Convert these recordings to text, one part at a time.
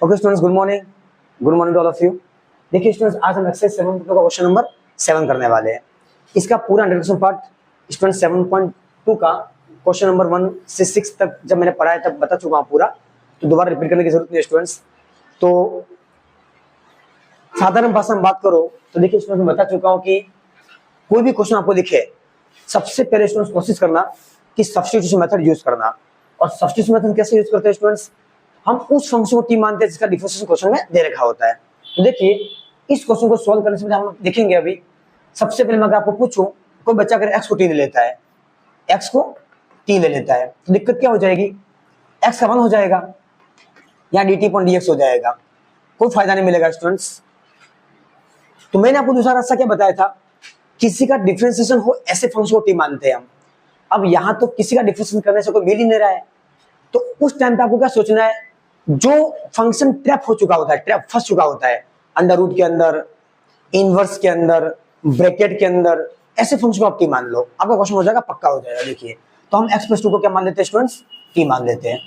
Okay students, good morning to all of you. देखिए students, आज हम एक्सरसाइज 7 का क्वेश्चन नंबर 7 करने वाले हैं। इसका पूरा इंट्रोडक्शन पार्ट स्टूडेंट 7.2 का क्वेश्चन नंबर 1 से 6 तक जब मैंने पढ़ाया तब बता चुका हूँ पूरा, तो दोबारा रिपीट करने की जरूरत नहीं है स्टूडेंट्स। तो साधारण भाषा में बात करो तो देखिए स्टूडेंट्स, मैं बता चुका हूँ कि कोई भी क्वेश्चन आपको दिखे, सबसे पहले स्टूडेंट्स कोशिश करना कि सब्स्टिट्यूशन मेथड यूज करना। और सब्स्टिट्यूशन मेथड कैसे यूज करते हैं स्टूडेंट्स, हम उस फंक्शन को टी मानते हैं जिसका डिफरेंशिएशन क्वेश्चन में दे रखा होता है। तो देखिए इस क्वेश्चन को सॉल्व करने से पहले हम देखेंगे अभी। सबसे पहले मैं अगर आपको पूछूं, कोई बच्चा अगर x को t ले लेता है, x को t ले लेता है, तो दिक्कत क्या हो जाएगी, x का 1 हो जाएगा या dt अपॉन dx हो जाएगा, कोई फायदा नहीं मिलेगा स्टूडेंट्स। तो मैंने आपको दूसरा रास्ता क्या बताया था, किसी का डिफरेंशिएशन हो ऐसे फंक्शन को t मानते हैं हम। अब यहां तो किसी का डिफरेंशिएशन करने से कोई मिल ही नहीं रहा है, तो उस टाइम पे आपको क्या सोचना है, जो फंक्शन ट्रैप हो चुका होता है, ट्रैप फंस चुका होता है अंडर रूट के अंदर, इनवर्स के अंदर, ब्रैकेट के अंदर, ऐसे फंक्शन को आप टी मान लो, आपका क्वेश्चन हो जाएगा, पक्का हो जाएगा। देखिए तो हम x + 2 को क्या मान लेते हैं स्टूडेंट्स, टी मान लेते हैं।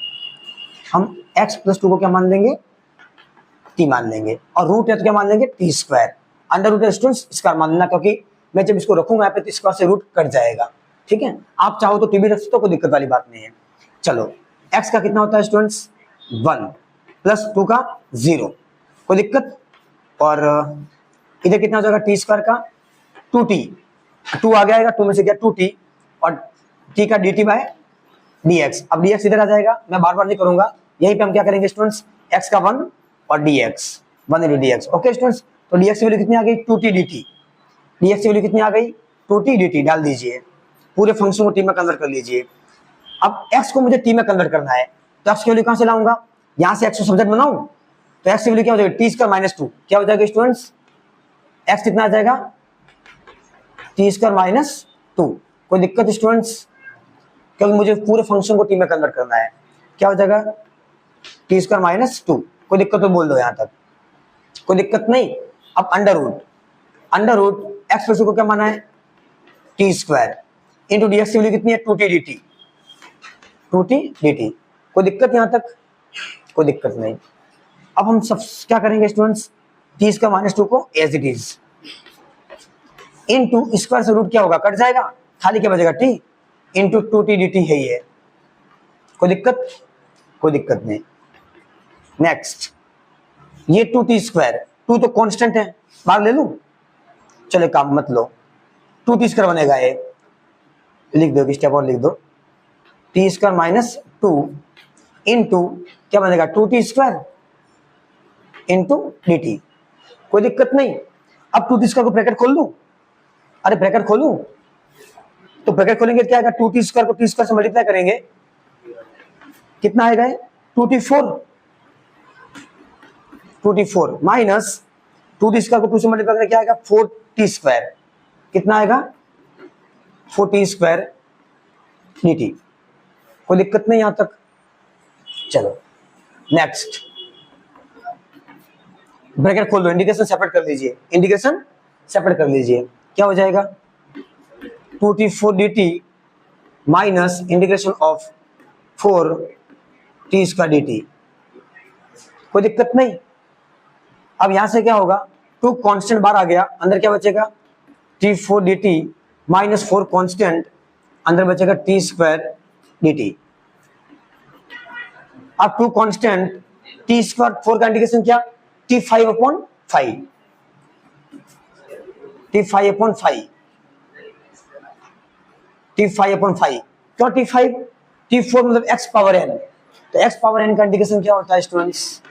हम x + 2 को क्या मान लेंगे, टी मान लेंगे। और रूट है तो क्या मान लेंगे, t²। अंडर रूट है स्टूडेंट्स, स्क्वायर मान लेना, क्योंकि मैं जब इसको रखूंगा यहाँ पे तो स्क्वायर से रूट कट जाएगा। ठीक है, आप चाहो तो टी भी रख सकते हो, कोई दिक्कत वाली बात नहीं है। चलो x का कितना होता है स्टूडेंट्स, 1 + 2 का 0, कोई दिक्कत। और इधर कितना हो जाएगा, t² का 2t, 2 आ गया, 2 में से क्या 2t, और t का dt/dx। अब dx इधर आ जाएगा, मैं बार बार नहीं करूंगा, यहीं पे हम क्या करेंगे स्टूडेंट्स, x का 1 और dx, 1 × dx। ओके स्टूडेंट्स, तो dx की वैल्यू कितनी आ गई, 2t dt। dx की वैल्यू कितनी आ गई, 2t dt डाल दीजिए, पूरे फंक्शन को t में कन्वर्ट कर लीजिए। अब x को मुझे t में कन्वर्ट करना है, तो x की वैल्यू कहां से लाऊंगा, यहां से x को सब्जेक्ट बनाऊं, तो x की वैल्यू क्या हो जाएगी, t² - 2, क्या हो जाएगा स्टूडेंट्स, x कितना आ जाएगा, t² - 2। कोई दिक्कत स्टूडेंट्स, क्योंकि मुझे पूरे फंक्शन को t में कन्वर्ट करना है, क्या हो जाएगा, t² - 2। कोई दिक्कत तो बोल दो यहां तक, कोई दिक्कत नहीं। अब अंडर रूट x + 2 को क्या माना है, t² इंटू dx की वैल्यू कितनी है, 2t dt। कोई दिक्कत यहां तक, कोई दिक्कत नहीं। अब हम सब क्या करेंगे स्टूडेंट्स, t² - 2 को as it is into square से रूट क्या होगा, कट जाएगा, खाली क्या बचेगा, t इंटू 2t dt है ये। कोई दिक्कत नहीं। नेक्स्ट, ये 2t², 2 तो कांस्टेंट है, बाहर ले लूं, चले काम मत लो, 2t² बनेगा ये, लिख दो, स्टेप और लिख दो, t² - 2 इंटू क्या बनेगा, 2t² इंटू dt। कोई दिक्कत नहीं। अब 2t² को ब्रैकेट खोल लूं, अरे ब्रैकेट खोलूं, तो ब्रैकेट खोलेंगे क्या आएगा, 2t² को t² से मल्टीप्लाई करेंगे, कितना आएगा, 2t4 माइनस 2t² को 2 से मल्टीप्लाई करेंगे क्या आएगा, 4t², कितना आएगा, 4t² dt। कोई दिक्कत नहीं यहां तक। चलो नेक्स्ट, ब्रैकेट खोल दो, इंडिकेशन सेपरेट कर लीजिए, क्या हो जाएगा, 2t4 dt minus integration of 4t² dt। कोई दिक्कत नहीं। अब यहां से क्या होगा, 2 कांस्टेंट बाहर आ गया, अंदर क्या बचेगा, t4 dt माइनस 4 कांस्टेंट, अंदर बचेगा t² dt। अब 2 कांस्टेंट, t², 4 का इंटीग्रेशन क्या, t5/5, t5/5 क्यों t5, t4 मतलब x⁴n, तो x⁴n का इंटीग्रेशन क्या होता है स्टूडेंट्स,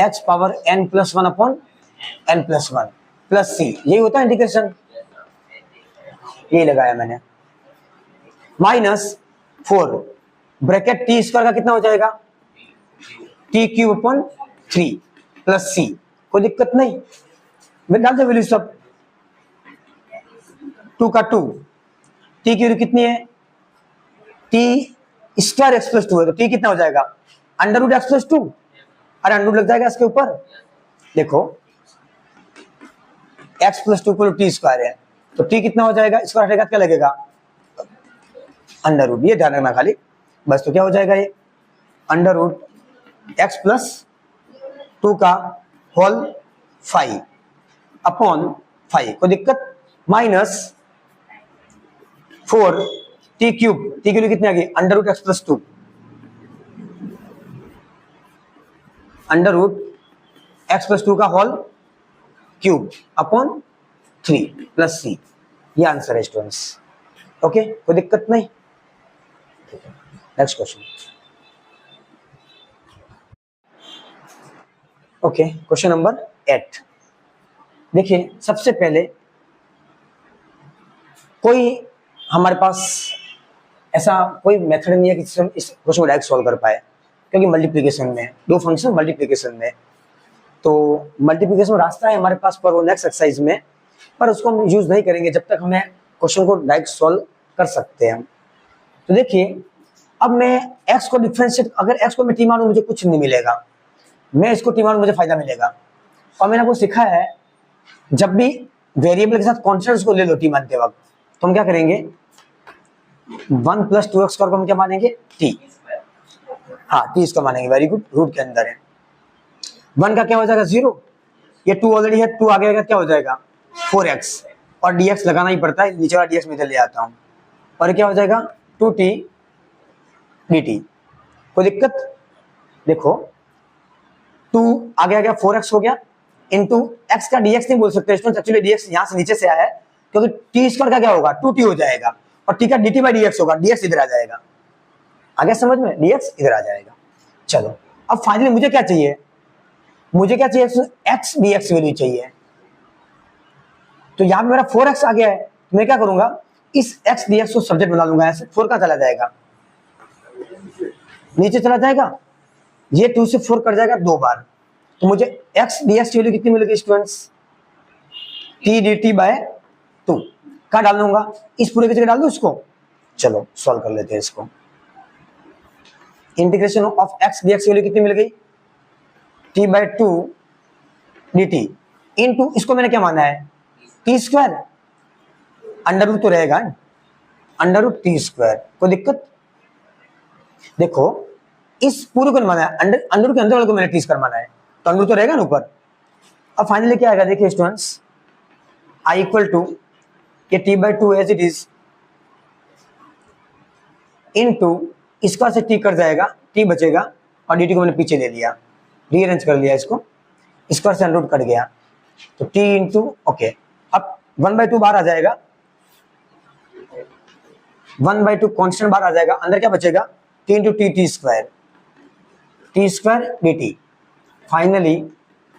x⁴n+1/n+1 प्लस c, यही होता है इंटीग्रेशन, यही लगाया मैंने, माइनस 4 ब्रैकेट t² का कितना हो जाएगा, t³ प्लस c। कोई दिक्कत नहीं, मैं डाल दे वैल्यू सब, 2 का 2, t की वैल्यू कितनी है, t² x + 2 है, तो t कितना हो जाएगा, √x + 2, अरे अंडर लग जाएगा इसके ऊपर, देखो x + 2 को t² है, तो t कितना हो जाएगा, स्क्वायर हटेगा क्या लगेगा, √, ये ध्यान रखना खाली बस। तो क्या हो जाएगा ये, √x + 2 का होल 5 अपॉन 5, कोई दिक्कत, माइनस 4 टी क्यूब कितने आ गई, under root x plus 2, under root x plus 2 का whole cube upon 3 plus C, ये आंसर है स्टूडेंट्स। ओके, कोई दिक्कत नहीं। Next question. Okay, question number 8। देखिए, सबसे पहले कोई हमारे पास ऐसा कोई मेथड नहीं है कि जिससे हम इस क्वेश्चन को डायरेक्ट सॉल्व कर पाए, क्योंकि मल्टीप्लिकेशन में दो फंक्शन मल्टीप्लिकेशन में, तो मल्टीप्लिकेशन रास्ता है हमारे पास पर वो नेक्स्ट एक्सरसाइज में, पर उसको हम यूज नहीं करेंगे जब तक हमें क्वेश्चन को डायरेक्ट सॉल्व कर सकते हैं। तो देखिए, अब मैं x को डिफरेंशिएट, अगर x को मैं t मानूं मुझे कुछ नहीं मिलेगा, मैं इसको t मानूं मुझे फायदा मिलेगा। और मैंने आपको सिखा है जब भी वेरिएबल के साथ कॉन्स्टेंट्स को ले लो t मानते वक्त, तो हम क्या करेंगे, 1 प्लस 2x स्क्वायर को हम क्या मानेंगे, t, हाँ t इसका मानेंगे, वेरी गुड, रूट के अंदर है। 1 का क्या हो जाएगा 0, ये 2 ऑलरेडी है, 2 आगे आएगा क्या हो जाएगा 4x, और dx लगाना ही पड़ता है, नीचे वाला dx में इधर ले आता हूँ, और क्या हो जाएगा 2t dt, कोई दिक्कत। देखो 2 आगे आ गया 4x हो गया, इंटू x का dx नहीं बोल सकते स्टूडेंट्स, एक्चुअली dx यहाँ से नीचे से आया है, क्योंकि t स्क्वायर का क्या होगा 2t हो जाएगा, और t का dt बाई dx होगा, dx इधर आ जाएगा, आगे समझ में, dx इधर आ जाएगा। चलो, अब फाइनली मुझे क्या चाहिए, मुझे क्या चाहिए, x dx वैल्यू चाहिए। तो यहाँ पे मेरा 4x आ गया है, तो मैं क्या करूंगा, इस x dx को सब्जेक्ट बना लूंगा, ऐसे 4 का चला जाएगा, नीचे चला जाएगा, ये 2 से 4 कट जाएगा 2 बार, तो मुझे x dx की वैल्यू कितनी मिलेगी स्टूडेंट्स, t dt बाय 2 का डाल दूंगा, इस पूरे की जगह डाल दूं इसको। चलो सॉल्व कर लेते हैं इसको। इंटीग्रेशन ऑफ x dx की वैल्यू कितनी मिल गई, t बाय 2 dt इनटू, इसको मैंने क्या माना है t स्क्वायर, अंडर रूट तो रहेगा, अंडर रूट t स्क्वायर, कोई दिक्कत। देखो इस पूरे को माना है, अंडर के अंदर वाले को मैंने टी स्क्वायर माना है, तो अंडर तो रहेगा ना ऊपर। अब फाइनली क्या आएगा, देखिए स्टूडेंट्स, i इक्वल टू ये t by 2 as it is into इसका से t कट जाएगा, t बचेगा, और dt को मैंने पीछे ले लिया, रीअरेंज कर लिया इसको, स्क्वायर से अंडर रूट कट गया, तो t इंटू, ओके, अब 1/2 बाहर आ जाएगा, 1/2 कांस्टेंट बाहर आ जाएगा, अंदर क्या बचेगा t into T square, T square dt, finally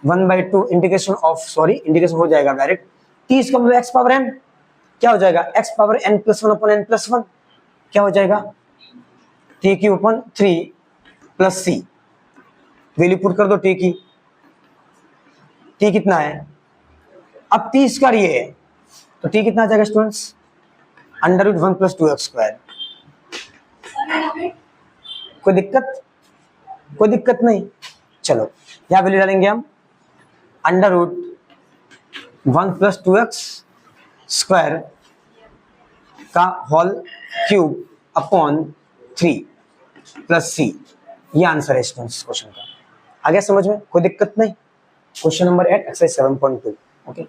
1/2 integration of, sorry integration हो जाएगा डायरेक्ट, t इसका मतलब x पावर n, क्या हो जाएगा x power n plus 1 upon n plus 1, क्या हो जाएगा t की upon 3 plus c, value put कर दो t की, t कितना है, अब t स्क्वायर ये है, तो t कितना आ जाएगा students, under root 1 plus 2x square, कोई दिक्कत, कोई दिक्कत नहीं। चलो यहाँ वैल्यू डालेंगे हम, under root 1 plus 2x square का whole cube upon 3 plus c, ये आंसर है स्टूडेंट्स क्वेश्चन का। आ गया समझ में, कोई दिक्कत नहीं। Question number 8 exercise 7.2। Okay,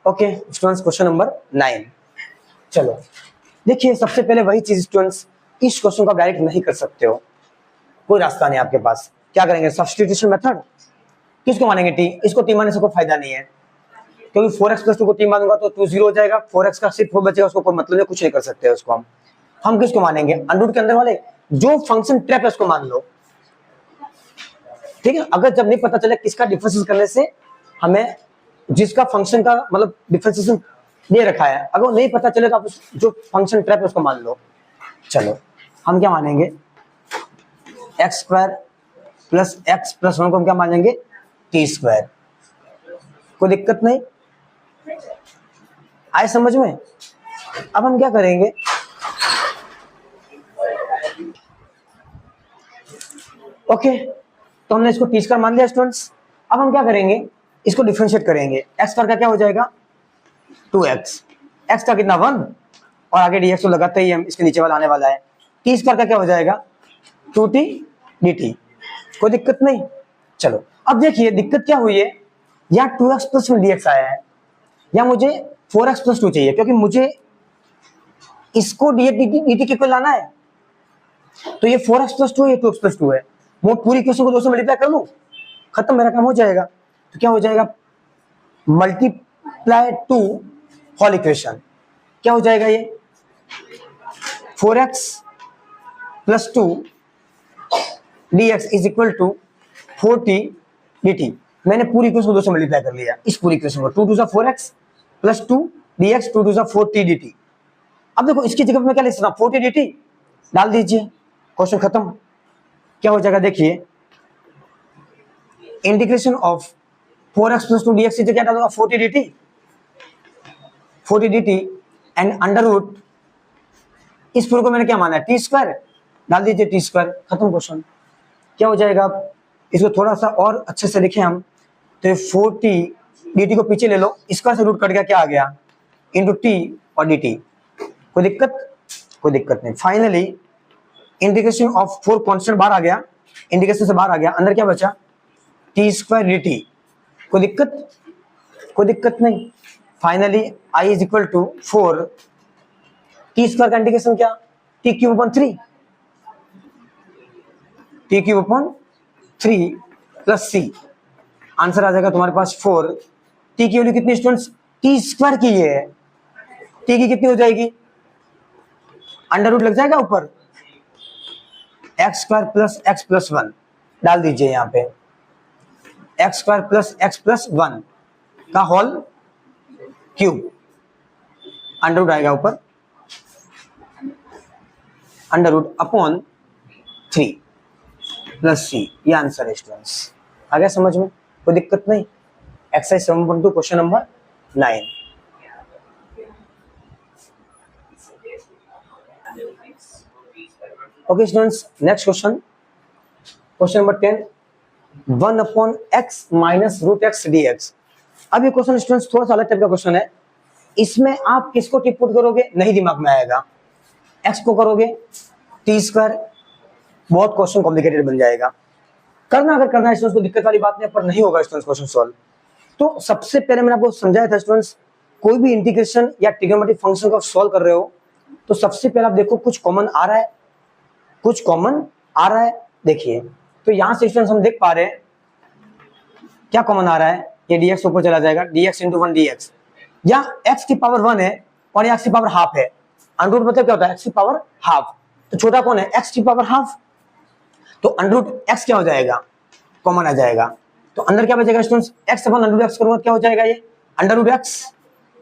okay students, question number 9। चलो देखिए, सबसे पहले वही चीज स्टूडेंट्स, इस क्वेश्चन को आप डायरेक्ट नहीं कर सकते हो, कोई रास्ता नहीं आपके पास, क्या करेंगे, सब्स्टिट्यूशन मेथड। किसको मानेंगे t, इसको t मानने से कोई फायदा नहीं है, क्योंकि 4x प्लस 2 को t मानूंगा तो 2 0 हो जाएगा, 4x का सिर्फ 4 बचेगा, उसको कोई मतलब नहीं, कुछ नहीं कर सकते उसको हम किसको मानेंगे, अंडर रूट के अंदर वाले जो फंक्शन ट्रैप है उसको मान लो, ठीक है। अगर जब नहीं पता चले किसका डिफरेंशिएशन करने से हमें, जिसका फंक्शन का मतलब डिफरेंशिएशन दे रखा है, अगर नहीं पता चले तो आप जो फंक्शन ट्रैप है उसको मान लो। चलो हम क्या मानेंगे, x square plus x plus 1 को हम क्या मानेंगे, टी स्क्वायर, कोई दिक्कत नहीं, आए समझ में। अब हम क्या करेंगे, ओके, तो हमने इसको टी स्क्वायर मान लिया स्टूडेंट्स। अब हम क्या करेंगे, इसको डिफरेंशिएट करेंगे, एक्स स्क्वायर का क्या हो जाएगा 2x, एक्स का कितना 1, और आगे dx तो लगाते ही हम, इसके नीचे वाला आने वाला है, टी स्क्वायर का क्या हो जाएगा 2t dt, कोई दिक्कत नहीं। चलो अब देखिए दिक्कत क्या हुई है, यहाँ 2x प्लस dx आया है, या मुझे 4x प्लस 2 चाहिए, क्योंकि मुझे इसको dt के को लाना है। तो ये 4x प्लस 2 ये 2x प्लस 2 है, मैं पूरी इक्वेशन को 2 से मल्टीप्लाई कर लूं, खत्म, मेरा काम हो जाएगा। तो क्या हो जाएगा मल्टीप्लाई 2 होल इक्वेशन, क्या हो जाएगा ये 4x plus 2 dx is equal to 4t dt। मैंने पूरी इक्वेशन को 2 से मल्टीप्लाई कर लिया, इस पूरी इक्वेशन को 2 2 4x plus 2 dx 2 2 4t dt। अब देखो इसकी जगह पे मैं क्या लिख सकता हूं 4t dt डाल दीजिए, क्वेश्चन खत्म। क्या हो जाएगा देखिए integration of 4x plus 2 dx की जगह डालूंगा 4t dt and under root, इस पूरे को मैंने क्या माना है टी स्क्वायर, डाल दीजिए टी स्क्वायर, खत्म क्वेश्चन। क्या हो जाएगा इसको थोड़ा सा और अच्छे से लिखें हम, तो 4t dt को पीछे ले लो, इसका से रूट कट गया, क्या आ गया इंटू टी और dt, कोई दिक्कत नहीं। फाइनली इंटीग्रेशन ऑफ 4 कांस्टेंट बाहर आ गया, इंटीग्रेशन से बाहर आ गया, अंदर क्या बचा टी स्क्वायर dt, कोई दिक्कत नहीं। Finally i is equal to 4 t square का इंटीग्रेशन क्या t cube upon 3, t cube upon 3 plus c, answer आ जाएगा तुम्हारे पास 4। टी की वैल्यू कितनी स्टूडेंट्स टी स्क्वायर की है, टी की कितनी हो जाएगी अंडर रूट लग जाएगा ऊपर, एक्स स्क्वायर प्लस 1 डाल दीजिए, यहाँ पे एक्स स्क्वायर प्लस 1 का होल क्यूब, अंडर रूट आएगा ऊपर, under root upon 3 plus c, ये आंसर है स्टूडेंट्स। आ गया समझ में, कोई दिक्कत नहीं। Exercise 7.2 question number 9। Okay students, next question number 10, 1 upon x minus root x D x. अब ये क्वेश्चन स्टूडेंट्स थोड़ा सा अलग टाइप का क्वेश्चन है, इसमें आप किसको टिक पुट करोगे नहीं दिमाग में आएगा, एक्स को करोगे टी स्क्वायर, बहुत क्वेश्चन कॉम्प्लिकेटेड बन जाएगा। अगर करना है स्टूडेंट्स को दिक्कत वाली बात नहीं, पर नहीं होगा स्टूडेंट्स क्वेश्चन सॉल्व। तो सबसे पहले मैंने आपको समझाया था स्टूडेंट्स, कोई भी इंटीग्रेशन या ट्रिग्नोमेट्रिक फंक्शन को सॉल्व कर रहे हो तो सबसे पहले आप देखो कुछ कॉमन आ रहा है, देखिए तो यहां से स्टूडेंट्स हम देख पा रहे हैं क्या कॉमन आ रहा है, ये dx ऊपर चला जाएगा, dx इंटू 1 dx, या x की पावर 1 है और x की पावर हाफ है, अंडर रूट मतलब क्या होता है x की पावर हाफ, तो छोटा कौन है x की पावर हाफ, तो अंडर रूट x क्या हो जाएगा कॉमन आ जाएगा, तो अंदर क्या बचेगा students x upon under root x करूंगा क्या हो जाएगा ये अंडर रूट x,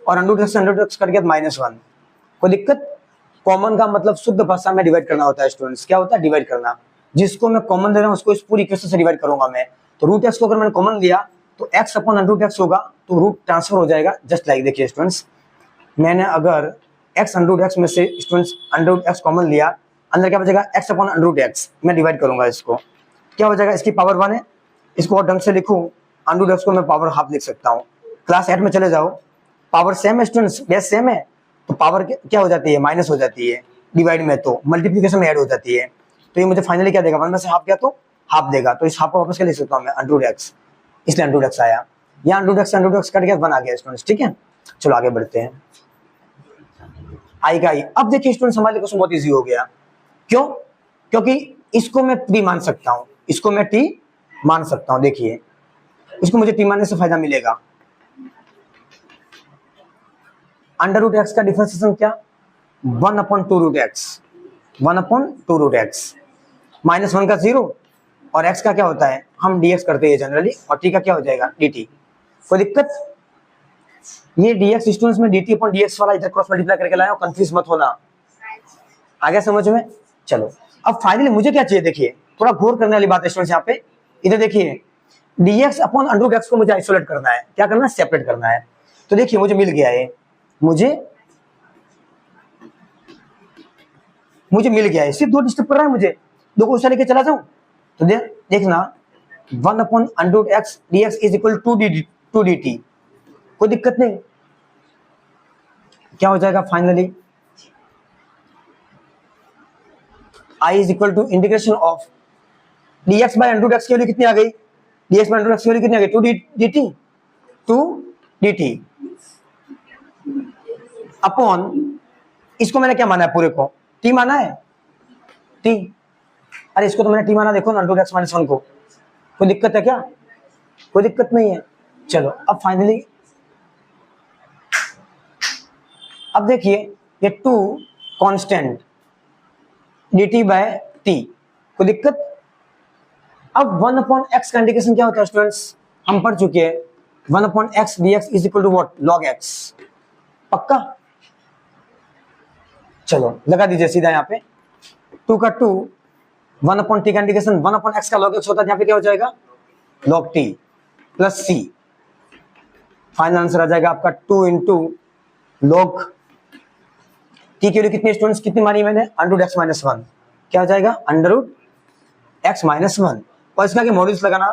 और अंडर रूट x कट गया -1, कोई दिक्कत। कॉमन का मतलब शुद्ध भाषा में डिवाइड करना होता है स्टूडेंट्स, क्या होता है डिवाइड करना, जिसको मैं कॉमन दे रहा हूं उसको इस पूरी इक्वेशन से डिवाइड करूंगा मैं, तो रूट x को अगर मैंने कॉमन लिया तो x upon under root x होगा, तो रूट ट्रांसफर हो जाएगा, जस्ट लाइक देखिए स्टूडेंट्स, मैंने अगर x अंडर रूट x में से students under root x common लिया, अंदर क्या बचेगा x upon under root x, मैं डिवाइड करूंगा इसको, क्या हो जाएगा इसकी पावर 1 है, इसको और ढंग से लिखूं अंडर रूट x को मैं पावर हाफ लिख सकता हूं। क्लास 8 में चले जाओ, पावर सेम है स्टूडेंट्स, बेस सेम है, तो पावर क्या हो जाती है माइनस हो जाती है, डिवाइड में तो मल्टीप्लिकेशन में ऐड हो जाती है, तो ये मुझे फाइनली क्या देगा 1 में से हाफ गया तो हाफ देगा, तो इस हाफ को वापस क्या लिख सकता हूं मैं अंडर रूट x, इसलिए अंडर रूट x आया, यहाँ अंडर रूट x कट गया 1 आ गया स्टूडेंट्स, ठीक है। चलो आगे बढ़ते हैं, आई का आई। अब देखिए स्टूडेंट्स हमारे लिए क्वेश्चन बहुत इजी हो गया, क्यों, क्योंकि इसको मैं t मान सकता हूं, इसको मैं t मान सकता हूं, देखिए इसको मुझे t मानने से फायदा मिलेगा, अंडर रूट x का डिफरेंशिएशन क्या 1 upon 2 root x, 1 upon 2 root x, -1 का 0 और x का क्या होता है हम dx करते हैं जनरली, और t का क्या हो जाएगा dt, कोई दिक्कत। ये dx स्टूडेंट्स में dt अपॉन dx वाला इधर क्रॉस मल्टीप्लाई करके लाया, कंफ्यूज मत होना, आ गया समझ में। चलो अब फाइनली मुझे क्या चाहिए, देखिए थोड़ा गौर करने वाली बात है स्टूडेंट्स, यहाँ पे इधर देखिए dx upon under root x को मुझे आइसोलेट करना है, क्या करना है सेपरेट करना है, तो देखिए मुझे मिल गया है, मुझे मिल गया है, सिर्फ 2 डिस्टर्ब कर रहा है मुझे, 2 को लेके चला जाऊं, तो देखना 1 upon under root x dx is equal to 2 dt, कोई दिक्कत नहीं, क्या हो जाएगा finally I is equal to integration of dx by under root x की वैल्यू कितनी आ गई, dx by under root x की वैल्यू कितनी आ गई, 2dt अपॉन, इसको मैंने क्या माना है, पूरे को t माना है, t, अरे इसको तो मैंने t माना, देखो ना, अंडर रूट एक्स माइनस 1 को, कोई दिक्कत है क्या, कोई दिक्कत नहीं है। चलो अब फाइनली अब देखिए ये 2 कांस्टेंट dt बाय t, कोई दिक्कत। अब 1 अपॉन x का इंडिकेशन क्या होता है स्टूडेंट्स, हम पढ़ चुके हैं, 1 upon x dx is equal to what, log x, पक्का। चलो लगा दीजिए सीधा यहाँ पे 2 का 2, 1 अपॉन t का इंडिकेशन 1 अपॉन x का log x होता है, यहाँ पे क्या हो जाएगा log t plus c, final answer आ जाएगा आपका 2 इंटू log t की वैल्यू कितनी स्टूडेंट्स, कितनी मानी मैंने, अंडर रूट एक्स माइनस 1, क्या हो जाएगा अंडर रूट एक्स माइनस 1, और इसका मॉड्यूलस लगाना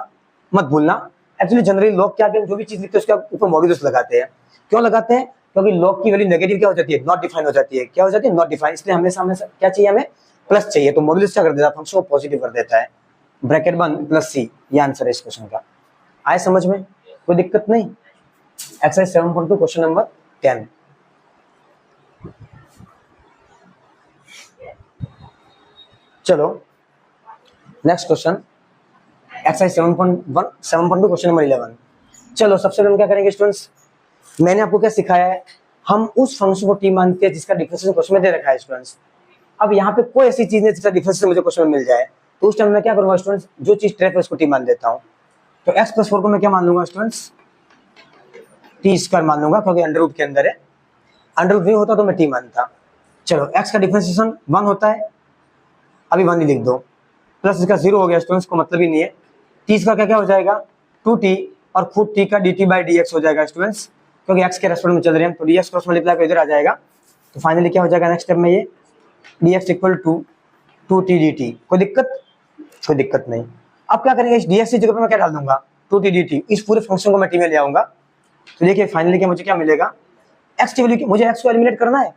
मत भूलना। एक्चुअली जनरली लॉग क्या जो भी चीज लिखते हैं उसके ऊपर मॉड्यूलस लगाते हैं, क्यों लगाते हैं, क्योंकि लॉग की वैल्यू नेगेटिव क्या हो जाती है, नॉट डिफाइन हो जाती है, क्या हो जाती है, नॉट डिफाइन, इसलिए हमेशा हमेशा क्या चाहिए, हमें प्लस चाहिए, तो मॉड्यूलस क्या कर देता है, फंक्शन को पॉजिटिव कर देता है, ब्रैकेट बंद प्लस सी, ये आंसर है इस क्वेश्चन का। आए समझ में, कोई दिक्कत नहीं। Exercise 7.2 question number 10। चलो next question, exercise 7.2 question number 11। चलो सबसे पहले हम क्या करेंगे स्टूडेंट्स, मैंने आपको क्या सिखाया है, हम उस फंक्शन को टी मानते हैं जिसका डिफरेंशियल क्वेश्चन में दे रखा है स्टूडेंट्स। अब यहाँ पे कोई ऐसी चीज नहीं जिसका डिफरेंशियल मुझे क्वेश्चन में मिल जाए, तो उस टाइम मैं क्या करूंगा स्टूडेंट्स, जो चीज ट्रेफ है उसको टी मान देता हूँ। तो x प्लस 4 को मैं क्या मान लूंगा स्टूडेंट्स, टी स्क्वायर मान लूंगा, क्योंकि अंडर रूट के अंदर है, अंडर रूट नहीं होता तो मैं टी मानता। चलो x का डिफरेंशिएशन 1 होता है, अभी 1 ही लिख दो, प्लस इसका 0 हो गया स्टूडेंट्स, को मतलब ही नहीं है। t इसका क्या क्या हो जाएगा 2t, और खुद t का dt बाई dx हो जाएगा स्टूडेंट्स, क्योंकि x के रेस्पेक्ट में चल रहे हैं, तो dx क्रॉस मल्टीप्लाई कर इधर आ जाएगा, तो फाइनली क्या हो जाएगा नेक्स्ट स्टेप में ये dx equal to 2t dt, कोई दिक्कत, कोई दिक्कत नहीं। अब क्या करेंगे, इस dx की जगह पे मैं क्या डाल दूंगा 2t dt, इस पूरे फंक्शन को मैं t में ले आऊंगा, तो देखिए फाइनली क्या मुझे क्या मिलेगा, x की वैल्यू, मुझे x को एलिमिनेट करना है,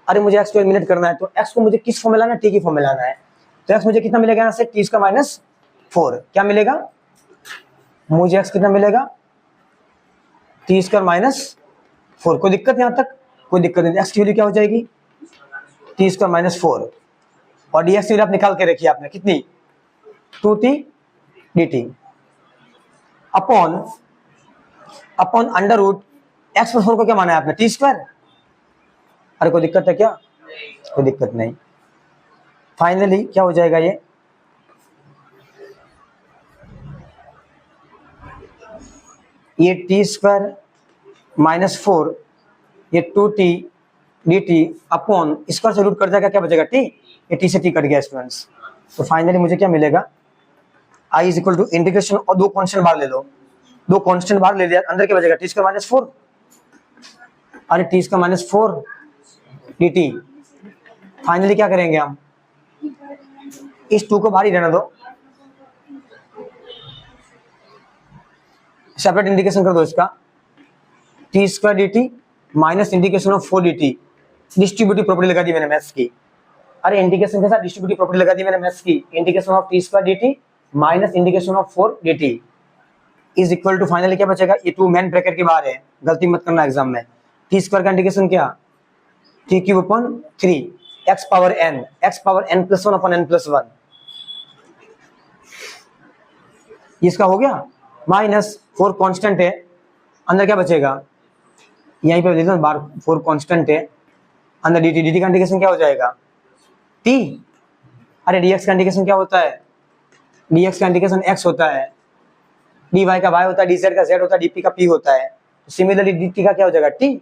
अरे मुझे x को एलिमिनेट करना है, तो x को मुझे किस फॉर्म में लाना है, t की फॉर्म में लाना है, तो x मुझे कितना मिलेगा यहाँ से, t का माइनस 4, क्या मिलेगा मुझे x कितना मिलेगा, t स्क्वायर माइनस 4, कोई दिक्कत यहाँ तक, कोई दिक्कत नहीं। x की वैल्यू क्या हो जाएगी t स्क्वायर माइनस 4, और dx की वैल्यू आप निकाल के रखिए आपने कितनी 2t dt upon under root x plus 4 को क्या माना है आपने, टी स्क्वायर, अरे कोई दिक्कत है क्या, कोई दिक्कत नहीं। फाइनली क्या हो जाएगा ये टी स्क्वायर माइनस 4, ये 2t dt अपॉन स्क्वायर से रूट कट जाएगा, क्या बचेगा टी, ये टी से टी कट गया स्टूडेंट्स, तो फाइनली मुझे क्या मिलेगा, i is equal to integration, और दो कांस्टेंट बाहर ले लो, दो कांस्टेंट बाहर ले लिया, अंदर क्या बचेगा टी स्क्वायर माइनस 4, अरे T square minus 4 dt। Finally क्या करेंगे हम, इस 2 को बाहर ही रहने दो, सेपरेट इंडिकेशन कर दो इसका, T square dt minus indication of 4 dt, distributive property लगा दी मैंने मैथ्स की, अरे इंडिकेशन के साथ डिस्ट्रीब्यूटिव प्रॉपर्टी लगा दी मैंने मैथ्स की, indication of T square dt minus indication of 4 dt is equal to, finally क्या बचेगा, ये 2 मेन ब्रैकेट के बाहर है, गलती मत करना एग्जाम में, टी स्क्वायर का इंडिकेशन क्या, t cube upon 3 x power n plus 1 upon n plus 1, इसका हो गया, माइनस 4 कांस्टेंट है, अंदर क्या बचेगा, यहीं पे देखो बार 4 कांस्टेंट है, अंदर dt का इंडिकेशन क्या हो जाएगा t, अरे dx का इंडिकेशन क्या होता है, dx का इंडिकेशन x होता है, dy का y होता है, dz का z होता है, dp का p होता है, सिमिलरली dt का क्या हो जाएगा t,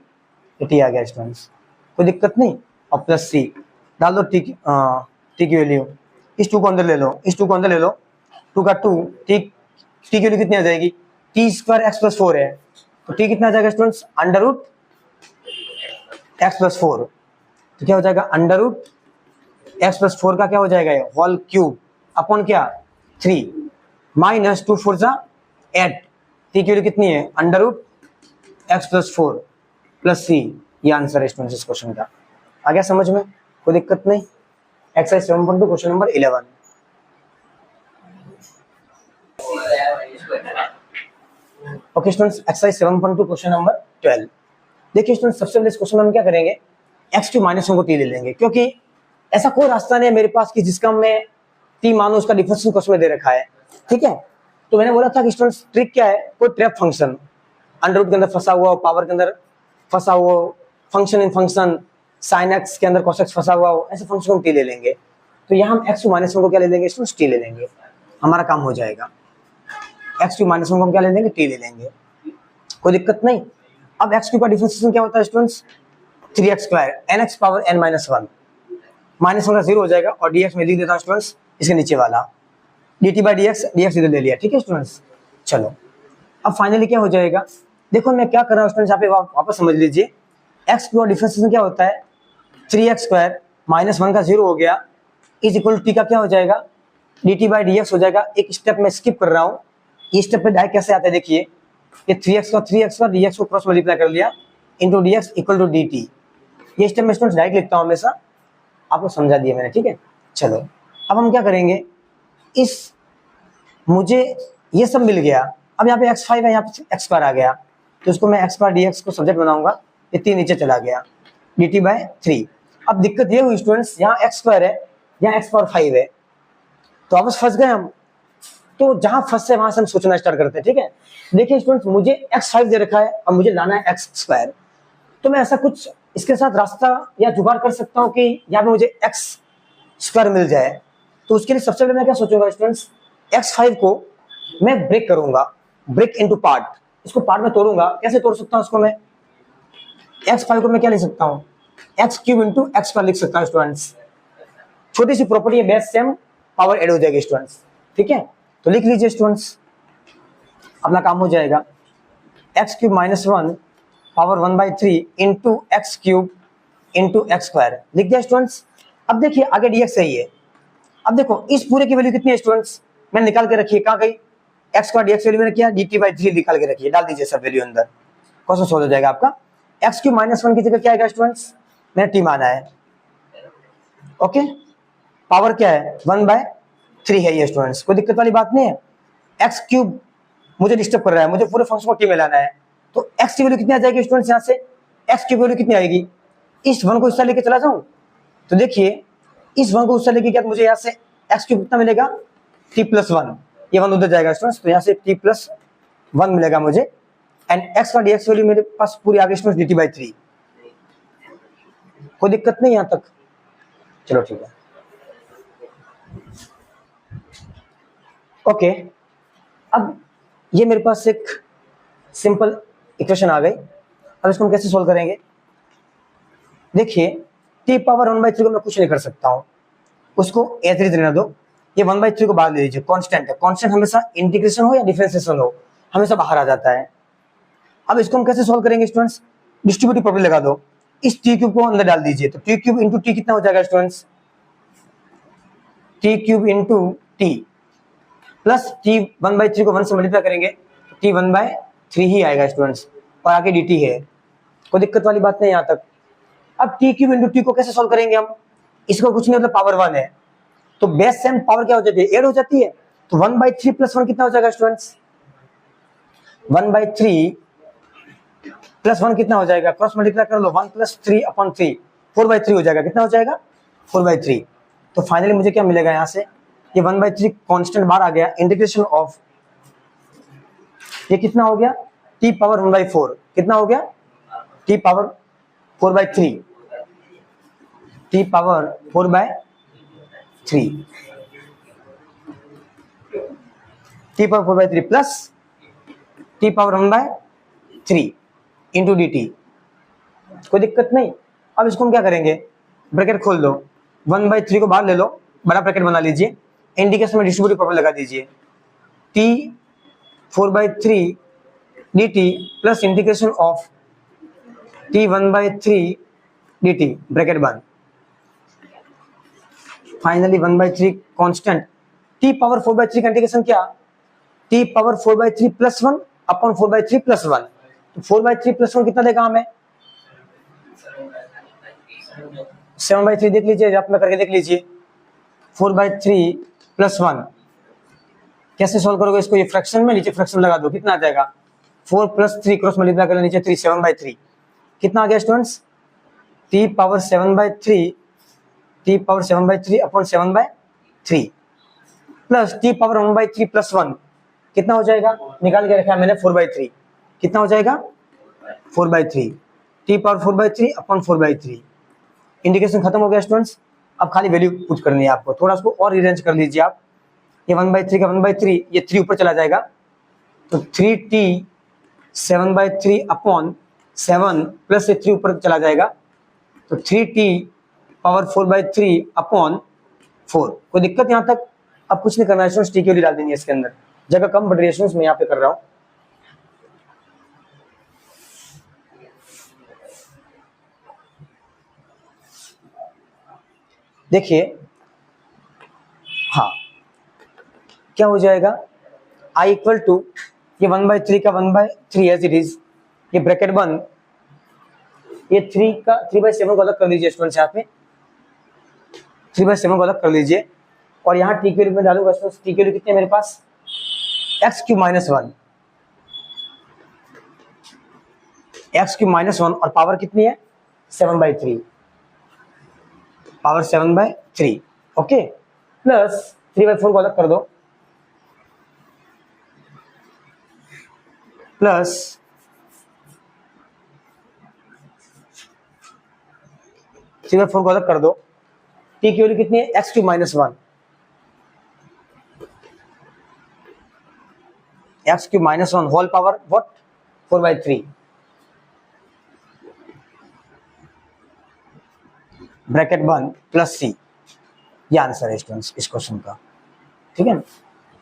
t आ गया स्टूडेंट्स, कोई दिक्कत नहीं। और प्लस c डाल दो, t की वैल्यू, इस 2 को अंदर ले लो, इस 2 को अंदर ले लो, 2 का 2 t की वैल्यू कितनी आ जाएगी, t स्क्वायर x प्लस 4 है, तो t कितना आ जाएगा students, under root x plus 4, तो क्या हो जाएगा अंडर रूट x प्लस 4 का क्या हो जाएगा होल क्यूब अपॉन क्या 3 माइनस 2 4 जा 8, t की वैल्यू कितनी है under root x plus 4 plus c, ये आंसर है स्टूडेंट्स इस क्वेश्चन का। आ गया समझ में, कोई दिक्कत नहीं। Exercise 7.2 question number 11। Okay students, exercise 7.2 question number 12। देखिए स्टूडेंट्स, सबसे पहले इस क्वेश्चन में हम क्या करेंगे, x2 माइनस वन को t ले लेंगे, क्योंकि ऐसा कोई रास्ता नहीं है मेरे पास कि जिसका मैं t मानो उसका डिफरेंशियल क्वेश्चन में दे रखा है। ठीक है, तो मैंने बोला था कि स्टूडेंट्स ट्रिक क्या है, कोई ट्रैप फंक्शन अंडर रूट के अंदर फंसा हुआ हो, पावर के अंदर फंसा हुआ हो, function in function sine x के अंदर cos x फंसा हुआ हो, ऐसे फंक्शन को t ले लेंगे। तो यहाँ हम x2 माइनस वन को क्या ले लेंगे स्टूडेंट्स, t ले लेंगे, हमारा काम हो जाएगा। x2 माइनस वन को हम क्या ले लेंगे, t ले लेंगे, कोई दिक्कत नहीं। अब x2 का डिफरेंशिएशन क्या होता है students, 3x square nx power n minus one, minus one का जीरो हो जाएगा, और dx में लिख देता हूँ स्टूडेंट्स इसके नीचे वाला dt बाई dx, dx इधर ले लिया। ठीक है स्टूडेंट्स, चलो अब फाइनली क्या हो जाएगा, देखो मैं क्या कर रहा हूँ स्टूडेंट्स, यहाँ पे वापस समझ लीजिए। x का डिफरेंशिएशन क्या होता है, 3x स्क्वायर माइनस वन का जीरो हो गया इज इक्वल टी का क्या हो जाएगा, dt बाई dx हो जाएगा। एक स्टेप में स्किप कर रहा हूँ, ये स्टेप पे डायरेक्ट कैसे आता है देखिए, ये 3x का dx को क्रॉस मल्टीप्लाई कर लिया into dx equal to dt। ये स्टेप में स्टूडेंट्स डायरेक्ट लिखता हूँ हमेशा, आपको समझा दिया मैंने। ठीक है, चलो अब हम क्या करेंगे, इस मुझे ये सब मिल गया, अब यहाँ पे x5 है, यहाँ पे x स्क्वायर आ गया, तो इसको मैं x बार dx को सब्जेक्ट बनाऊंगा, ये 3 नीचे चला गया dt बाय 3। अब दिक्कत ये हुई स्टूडेंट्स, यहाँ x स्क्वायर है, यहाँ x पावर 5 है, तो आपस फंस गए हम। तो जहां फंसे वहां से हम सोचना स्टार्ट करते हैं। ठीक है, देखिए स्टूडेंट्स, मुझे x5 दे रखा है और मुझे लाना है x स्क्वायर, तो मैं ऐसा कुछ इसके साथ रास्ता या जुगाड़ कर सकता हूँ कि यहाँ पे मुझे x स्क्वायर मिल जाए। तो उसके लिए सबसे पहले मैं क्या सोचूंगा स्टूडेंट्स, x5 को मैं ब्रेक करूंगा, ब्रेक इनटू पार्ट, इसको पार्ट में तोड़ूंगा। कैसे तोड़ सकता हूँ इसको मैं, x5 को मैं क्या लिख सकता हूँ, x cube into x square लिख सकता हूँ स्टूडेंट्स। छोटी सी प्रॉपर्टी है, बेस सेम पावर ऐड हो जाएगी स्टूडेंट्स। ठीक है, तो लिख लीजिए स्टूडेंट्स, अपना काम हो जाएगा, x cube minus one power 1/3 into x cube into x square लिख दिया स्टूडेंट्स। अब देखिए आगे dx सही है, अब देखो इस पूरे की वैल्यू कितनी है स्टूडेंट्स, मैंने निकाल के रखी है, कहाँ गई, x का dx वैल्यू मैंने किया dt बाई 3 निकाल के रखी है, डाल दीजिए सब वैल्यू अंदर, क्वेश्चन सोल्व हो जाएगा आपका। x क्यूब माइनस वन की जगह क्या आएगा स्टूडेंट्स, मैंने t माना है, ओके, पावर क्या है 1/3 है ये स्टूडेंट्स, कोई दिक्कत वाली बात नहीं है। एक्स क्यूब मुझे डिस्टर्ब कर रहा है, मुझे पूरे फंक्शन को टी में लाना है, तो एक्स की वैल्यू कितनी आ जाएगी स्टूडेंट्स, यहाँ से एक्स की वैल्यू कितनी आएगी, इस वन को हिस्सा लेके चला जाऊं, तो देखिए इस वन को हिस्सा लेके क्या मुझे यहाँ से एक्स क्यूब कितना मिलेगा, टी प्लस वन, ये वन उधर जाएगा स्टूडेंट्स, तो यहाँ से टी प्लस वन मिलेगा मुझे, एंड एक्स का डीएक्स वैल्यू मेरे पास पूरी आ गई स्टूडेंट्स dt बाई 3, कोई दिक्कत नहीं यहाँ तक, चलो ठीक है। ओके, अब ये मेरे पास एक सिंपल इक्वेशन आ गई, अब इसको हम कैसे सोल्व करेंगे, देखिए t पावर 1/3 को मैं कुछ नहीं कर सकता हूँ, उसको एज इट इज रहने दो, ये 1/3 को बाहर ले लीजिए, कांस्टेंट है, कांस्टेंट हमेशा इंटीग्रेशन हो या डिफरेंशिएशन हो हमेशा बाहर आ जाता है। अब इसको हम कैसे सोल्व करेंगे स्टूडेंट्स, डिस्ट्रीब्यूटिव प्रॉपर्टी लगा दो, इस t क्यूब को अंदर डाल दीजिए, तो t क्यूब इंटू टी कितना हो जाएगा students, t cube into T plus t 1/3 को 1 से मल्टीप्लाई करेंगे तो t 1/3 ही आएगा स्टूडेंट्स, और आगे dt है, कोई दिक्कत वाली बात नहीं यहाँ तक। अब t क्यूब इंटू टी को कैसे सोल्व करेंगे हम, इसको कुछ नहीं, मतलब पावर 1 है, तो बेस सेम पावर क्या हो जाती है, ऐड हो जाती है, तो 1/3 प्लस 1 कितना हो जाएगा स्टूडेंट्स, 1/3 प्लस 1 कितना हो जाएगा, क्रॉस मल्टीप्लाई कर लो, 1 प्लस 3/3 4/3 हो जाएगा, कितना हो जाएगा 4/3। तो फाइनली मुझे क्या मिलेगा यहाँ से, ये 1/3 कांस्टेंट बाहर आ गया, इंटीग्रेशन ऑफ ये कितना हो गया, t पावर 1/4 कितना हो गया, t power 4/3, t power 4/3, t power 4/3 plus t power 1/3 into dt, कोई दिक्कत नहीं। अब इसको हम क्या करेंगे, ब्रैकेट खोल दो, 1/3 को बाहर ले लो, बड़ा ब्रैकेट बना लीजिए, इंडिकेशन में डिस्ट्रीब्यूटिव प्रॉपर्टी लगा दीजिए, t 4/3 dt plus integration of t 1/3 dt bracket बंद, फाइनली 1/3 कांस्टेंट, t पावर 4/3 का इंटीग्रेशन क्या, t power 4/3 plus 1 upon 4/3 plus 1, तो 4/3 प्लस 1 कितना देगा हमें, 7/3 देख लीजिए, आप में करके देख लीजिए, 4/3 प्लस 1। कैसे सॉल्व करोगे इसको, ये फ्रैक्शन में नीचे फ्रैक्शन लगा दो, कितना आ जाएगा 4 + 3 क्रॉस मल्टीप्लाई कर नीचे 3, 7/3 कितना आ गया students, t power 7/3 upon 7/3 plus t power 1/3 plus 1 कितना हो जाएगा, निकाल के रखा है मैंने 4/3 कितना हो जाएगा 4/3 t पावर 4/3 अपॉन 4/3। इंडिकेशन खत्म हो गया स्टूडेंट्स। अब खाली वैल्यू पुट करनी है आपको, थोड़ा उसको और रिअरेंज कर लीजिए आप। ये 1/3 का 1/3, ये 3 ऊपर चला जाएगा तो 3t 7/3 अपॉन 7 प्लस ये 3 ऊपर चला जाएगा तो 3t पावर 4/3 अपॉन 4। कोई दिक्कत यहाँ तक? अब कुछ नहीं करना है स्टूडेंट्स, टी की वैल्यू डाल देंगे इसके अंदर, जगह कम बट रेशियोज में यहाँ पे कर रहा हूँ। देखिए हाँ क्या हो जाएगा, i इक्वल टू ये 1/3 का 1/3 एज इट इज, ये ब्रैकेट 1, ये 3/7 को अलग कर लीजिए स्टूडेंट्स, यहाँ पे 3/7 को अलग कर लीजिए और यहाँ टी के रूप में डालूंगा स्टूडेंट्स। टी के रूप कितने मेरे पास x³ -1 और पावर कितनी है 7/3 पावर 7/3 ओके, प्लस 3/4 को अलग कर दो प्लस 3/4 को अलग कर दो। टी की वैल्यू कितनी है x³ -1 x³ whole power what 4/3 bracket 1 plus c। ये आंसर है स्टूडेंट्स इस क्वेश्चन का, ठीक है।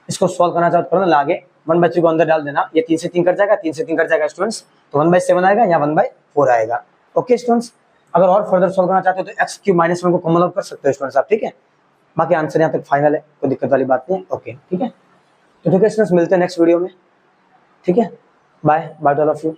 इसको सॉल्व करना चाहो तो करो ना, आगे 1/3 को अंदर डाल देना, ये 3 से 3 कट जाएगा, 3 से 3 कट जाएगा स्टूडेंट्स, तो 1/7 आएगा, यहाँ 1/4 आएगा। ओके स्टूडेंट्स, अगर और फर्दर सॉल्व करना चाहते हो तो x³ -1 को कॉमन आउट कर सकते हो स्टूडेंट्स आप, ठीक है। बाकी आंसर यहाँ तक फाइनल है, कोई दिक्कत वाली बात नहीं है। ओके ठीक है, तो ठीक है स्टूडेंट्स, मिलते हैं नेक्स्ट वीडियो में, ठीक है। Bye bye all of you.